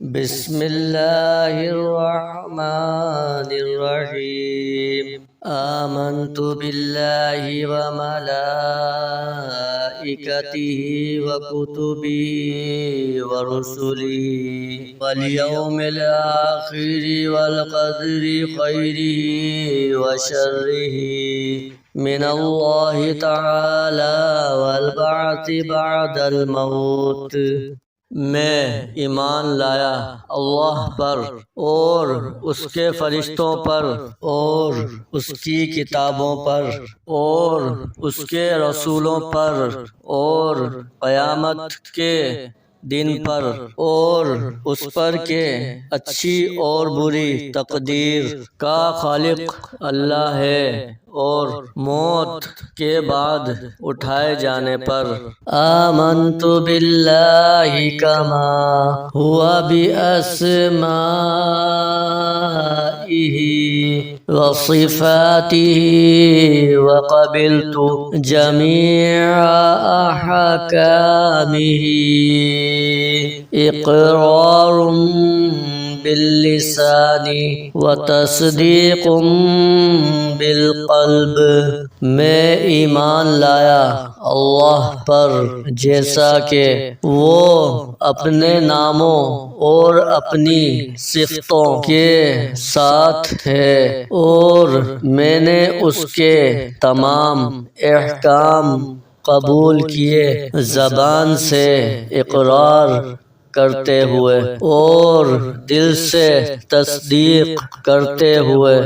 بسم الله الرحمن الرحيم آمنت بالله وملائكته وكتبه ورسله واليوم الآخر والقدر خيره وشره من الله تعالى والبعث بعد الموت۔ میں ایمان لایا اللہ پر اور اس کے فرشتوں پر اور اس کی کتابوں پر اور اس کے رسولوں پر اور قیامت کے دن پر اور اس پر کہ اچھی اور بری تقدیر کا خالق اللہ ہے اور موت کے بعد اٹھائے جانے پر۔ آمنت باللہ کما ہوا باسمائہ وصفاتہ وقبلت جمیع احکامہ اقرار باللسان وتصدیق بالقلب۔ میں ایمان لایا اللہ پر جیسا کہ وہ اپنے ناموں اور اپنی صفتوں کے ساتھ ہے اور میں نے اس کے تمام احکام قبول کیے زبان سے اقرار کرتے ہوئے اور دل سے تصدیق کرتے ہوئے۔